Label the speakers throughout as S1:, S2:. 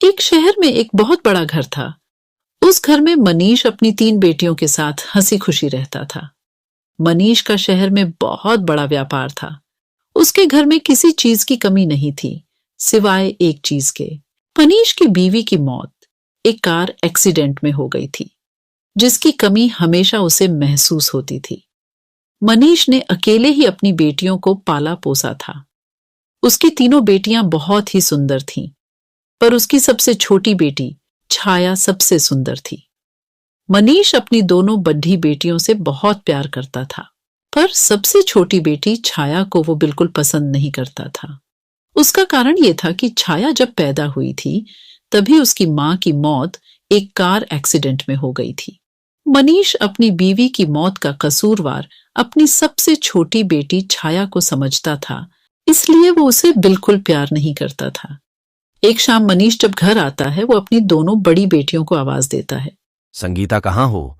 S1: एक शहर में एक बहुत बड़ा घर था। उस घर में मनीष अपनी 3 बेटियों के साथ हंसी खुशी रहता था। मनीष का शहर में बहुत बड़ा व्यापार था। उसके घर में किसी चीज की कमी नहीं थी, सिवाय एक चीज के। मनीष की बीवी की मौत एक कार एक्सीडेंट में हो गई थी, जिसकी कमी हमेशा उसे महसूस होती थी। मनीष ने अकेले ही अपनी बेटियों को पाला पोसा था। उसकी तीनों बेटियां बहुत ही सुंदर थीं, पर उसकी सबसे छोटी बेटी छाया सबसे सुंदर थी। मनीष अपनी दोनों बड़ी बेटियों से बहुत प्यार करता था, पर सबसे छोटी बेटी छाया को वो बिल्कुल पसंद नहीं करता था। उसका कारण ये था कि छाया जब पैदा हुई थी, तभी उसकी मां की मौत एक कार एक्सीडेंट में हो गई थी। मनीष अपनी बीवी की मौत का कसूरवार अपनी सबसे छोटी बेटी छाया को समझता था, इसलिए वो उसे बिल्कुल प्यार नहीं करता था। एक शाम मनीष जब घर आता है, वो अपनी दोनों बड़ी बेटियों को आवाज देता है।
S2: संगीता, कहाँ हो?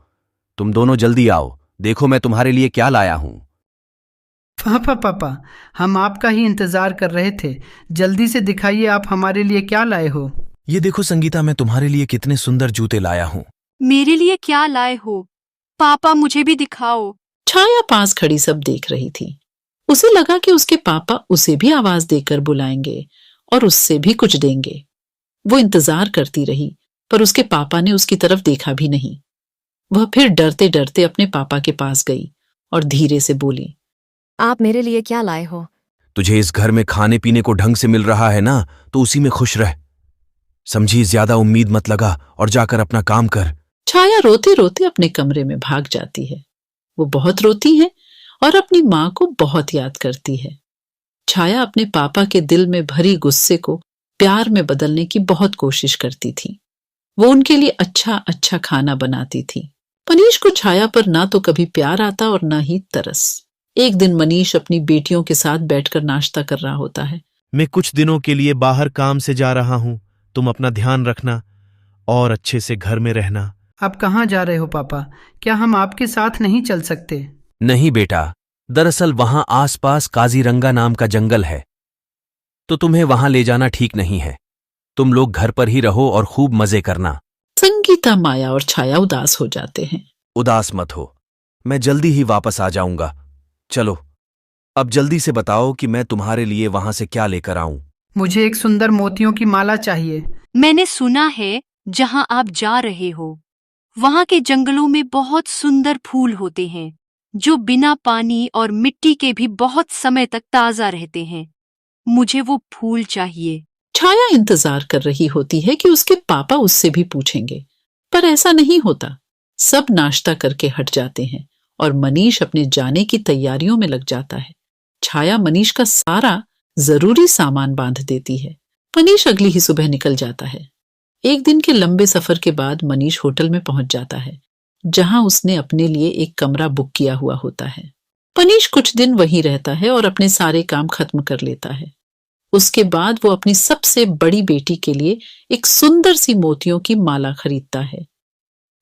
S2: तुम दोनों जल्दी आओ, देखो मैं तुम्हारे लिए क्या लाया हूं।
S3: पापा, हम आपका ही इंतजार कर रहे थे। जल्दी से दिखाइए आप हमारे लिए क्या लाए हो।
S4: ये देखो संगीता, मैं तुम्हारे लिए कितने सुंदर जूते लाया हूँ।
S5: मेरे लिए क्या लाए हो? पापा, मुझे भी दिखाओ।
S1: छाया पास खड़ी सब देख रही थी। उसे लगा कि उसके पापा उसे भी आवाज देकर बुलाएंगे और उससे भी कुछ देंगे। वो इंतजार करती रही, पर उसके पापा ने उसकी तरफ देखा भी नहीं। वह फिर डरते डरते अपने पापा के पास गई और धीरे से बोली,
S6: आप मेरे लिए क्या लाए हो?
S4: तुझे इस घर में खाने पीने को ढंग से मिल रहा है ना, तो उसी में खुश रह। समझी, ज्यादा उम्मीद मत लगा और जाकर अपना काम कर।
S1: छाया रोते रोते अपने कमरे में भाग जाती है। वो बहुत रोती है और अपनी मां को बहुत याद करती है। छाया अपने पापा के दिल में भरी गुस्से को प्यार में बदलने की बहुत कोशिश करती थी। वो उनके लिए अच्छा अच्छा खाना बनाती थी। मनीष को छाया पर ना तो कभी प्यार आता और ना ही तरस। एक दिन मनीष अपनी बेटियों के साथ बैठकर नाश्ता कर रहा होता है।
S7: मैं कुछ दिनों के लिए बाहर काम से जा रहा हूं, तुम अपना ध्यान रखना और अच्छे से घर में रहना।
S3: आप कहाँ जा रहे हो पापा? क्या हम आपके साथ नहीं चल सकते?
S4: नहीं बेटा, दरअसल वहां आसपास काजीरंगा नाम का जंगल है, तो तुम्हें वहां ले जाना ठीक नहीं है। तुम लोग घर पर ही रहो और खूब मजे करना।
S1: संगीता, माया और छाया उदास हो जाते हैं।
S4: उदास मत हो, मैं जल्दी ही वापस आ जाऊंगा। चलो, अब जल्दी से बताओ कि मैं तुम्हारे लिए वहां से क्या लेकर आऊं।
S3: मुझे एक सुंदर मोतियों की माला चाहिए।
S5: मैंने सुना है जहां आप जा रहे हो, वहां के जंगलों में बहुत सुंदर फूल होते हैं, जो बिना पानी और मिट्टी के भी बहुत समय तक ताजा रहते हैं। मुझे वो फूल चाहिए।
S1: छाया इंतजार कर रही होती है कि उसके पापा उससे भी पूछेंगे, पर ऐसा नहीं होता। सब नाश्ता करके हट जाते हैं और मनीष अपने जाने की तैयारियों में लग जाता है। छाया मनीष का सारा जरूरी सामान बांध देती है। मनीष अगली ही सुबह निकल जाता है। एक दिन के लंबे सफर के बाद मनीष होटल में पहुंच जाता है, जहां उसने अपने लिए एक कमरा बुक किया हुआ होता है। मनीष कुछ दिन वहीं रहता है और अपने सारे काम खत्म कर लेता है। उसके बाद वो अपनी सबसे बड़ी बेटी के लिए एक सुंदर सी मोतियों की माला खरीदता है।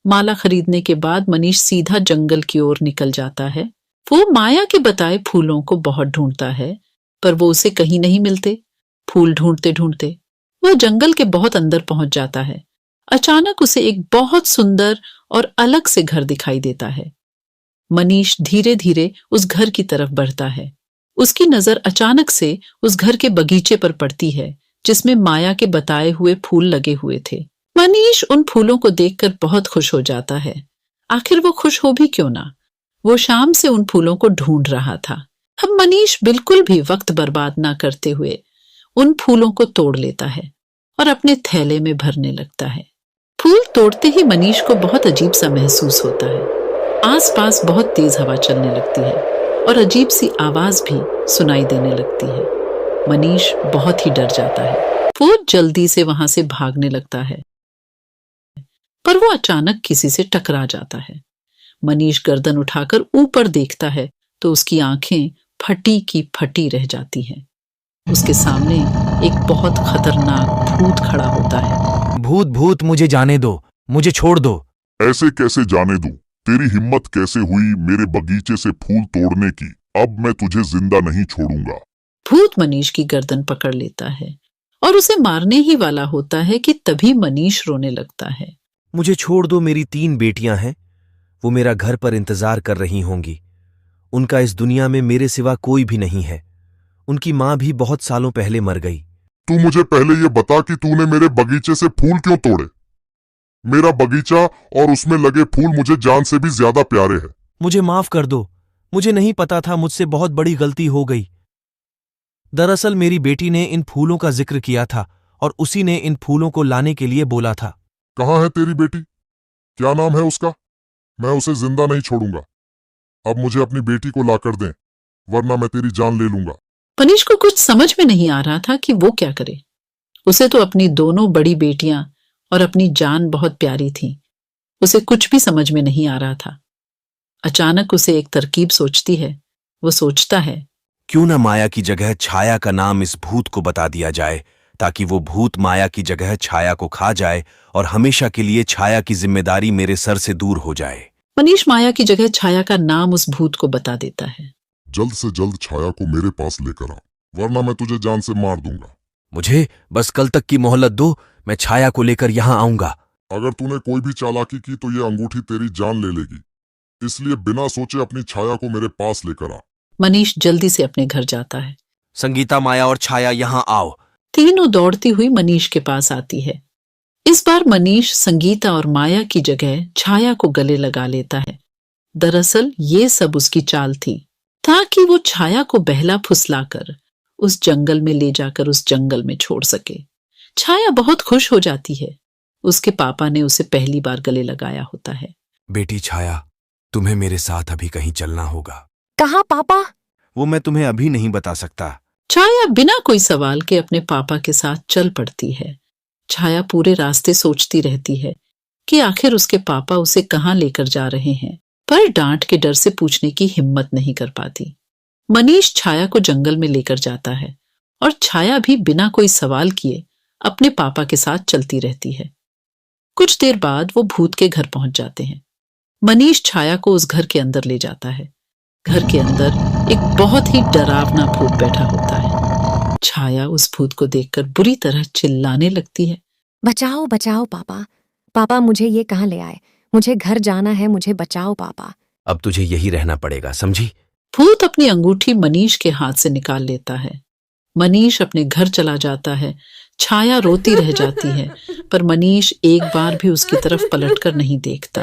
S1: माला खरीदने के बाद मनीष सीधा जंगल की ओर निकल जाता है। वो माया के बताए फूलों को बहुत ढूंढता है, पर वो उसे कहीं नहीं मिलते। फूल ढूंढते ढूंढते वह जंगल के बहुत अंदर पहुंच जाता है। अचानक उसे एक बहुत सुंदर और अलग से घर दिखाई देता है। मनीष धीरे धीरे उस घर की तरफ बढ़ता है। उसकी नजर अचानक से उस घर के बगीचे पर पड़ती है, जिसमें माया के बताए हुए फूल लगे हुए थे। मनीष उन फूलों को देखकर बहुत खुश हो जाता है। आखिर वो खुश हो भी क्यों ना, वो शाम से उन फूलों को ढूंढ रहा था। अब मनीष बिल्कुल भी वक्त बर्बाद ना करते हुए उन फूलों को तोड़ लेता है और अपने थैले में भरने लगता है। फूल तोड़ते ही मनीष को बहुत अजीब सा महसूस होता है। आसपास बहुत तेज हवा चलने लगती है और अजीब सी आवाज भी सुनाई देने लगती है। मनीष बहुत ही डर जाता है। वो जल्दी से वहां से भागने लगता है, पर वो अचानक किसी से टकरा जाता है। मनीष गर्दन उठाकर ऊपर देखता है तो उसकी आंखें फटी की फटी रह जाती हैं। उसके सामने एक बहुत खतरनाक भूत खड़ा होता है।
S4: भूत भूत, मुझे जाने दो, मुझे छोड़ दो।
S8: ऐसे कैसे जाने दूं? तेरी हिम्मत कैसे हुई मेरे बगीचे से फूल तोड़ने की? अब मैं तुझे जिंदा नहीं छोड़ूंगा।
S1: भूत मनीष की गर्दन पकड़ लेता है और उसे मारने ही वाला होता है कि तभी मनीष रोने लगता है।
S4: मुझे छोड़ दो, मेरी 3 बेटियां हैं। वो मेरा घर पर इंतजार कर रही होंगी। उनका इस दुनिया में मेरे सिवा कोई भी नहीं है। उनकी मां भी बहुत सालों पहले मर गई।
S8: तू मुझे पहले ये बता कि तूने मेरे बगीचे से फूल क्यों तोड़े? मेरा बगीचा और उसमें लगे फूल मुझे जान से भी ज्यादा प्यारे हैं।
S4: मुझे माफ कर दो, मुझे नहीं पता था, मुझसे बहुत बड़ी गलती हो गई। दरअसल मेरी बेटी ने इन फूलों का जिक्र किया था और उसी ने इन फूलों को लाने के लिए बोला था।
S8: कहाँ है तेरी बेटी? क्या नाम है उसका? मैं उसे जिंदा नहीं छोड़ूंगा। अब मुझे अपनी बेटी को लाकर दें, वरना मैं तेरी जान ले लूंगा।
S1: मनीष को कुछ समझ में नहीं आ रहा था कि वो क्या करे। उसे तो अपनी दोनों बड़ी बेटियां और अपनी जान बहुत प्यारी थी। उसे कुछ भी समझ में नहीं आ रहा था। अचानक उसे एक तरकीब सोचती है। वो सोचता है,
S2: क्यों न माया की जगह छाया का नाम इस भूत को बता दिया जाए, ताकि वो भूत माया की जगह छाया को खा जाए और हमेशा के लिए छाया की जिम्मेदारी मेरे सर से दूर हो जाए।
S1: मनीष माया की जगह छाया का नाम उस भूत को बता देता है।
S8: जल्द से जल्द छाया को मेरे पास लेकर आ, वरना मैं तुझे जान से मार दूंगा।
S4: मुझे बस कल तक की मोहलत दो, मैं छाया को लेकर यहां आऊंगा।
S8: अगर तूने कोई भी चालाकी की तो ये अंगूठी तेरी जान ले लेगी, इसलिए बिना सोचे अपनी छाया को मेरे पास लेकर आ।
S1: मनीष जल्दी से अपने घर जाता है।
S2: संगीता, माया और छाया यहां आओ।
S1: तीनों दौड़ती हुई मनीष के पास आती है। इस बार मनीष संगीता और माया की जगह छाया को गले लगा लेता है। दरअसल ये सब उसकी चाल थी, ताकि वो छाया को बहला फुसलाकर उस जंगल में ले जाकर उस जंगल में छोड़ सके। छाया बहुत खुश हो जाती है। उसके पापा ने उसे पहली बार गले लगाया होता है।
S2: बेटी छाया, तुम्हें मेरे साथ अभी कहीं चलना होगा।
S6: कहाँ पापा?
S2: वो मैं तुम्हें अभी नहीं बता सकता।
S1: छाया बिना कोई सवाल के अपने पापा के साथ चल पड़ती है। छाया पूरे रास्ते सोचती रहती है कि आखिर उसके पापा उसे कहाँ लेकर जा रहे हैं, पर डांट के डर से पूछने की हिम्मत नहीं कर पाती। मनीष छाया को जंगल में लेकर जाता है और छाया भी बिना कोई सवाल किए अपने पापा के साथ चलती रहती है। कुछ देर बाद वो भूत के घर पहुंच जाते हैं। मनीष छाया को उस घर के अंदर ले जाता है। घर के अंदर एक बहुत ही डरावना भूत बैठा होता है। छाया उस भूत को देखकर बुरी तरह चिल्लाने लगती है।
S6: बचाओ बचाओ पापा, पापा मुझे ये कहाँ ले आए? मुझे घर जाना है, मुझे बचाओ पापा।
S4: अब तुझे यही रहना पड़ेगा, समझी?
S1: भूत अपनी अंगूठी मनीष के हाथ से निकाल लेता है। मनीष अपने घर चला जाता है। छाया रोती रह जाती है, पर मनीष एक बार भी उसकी तरफ पलटकर नहीं देखता।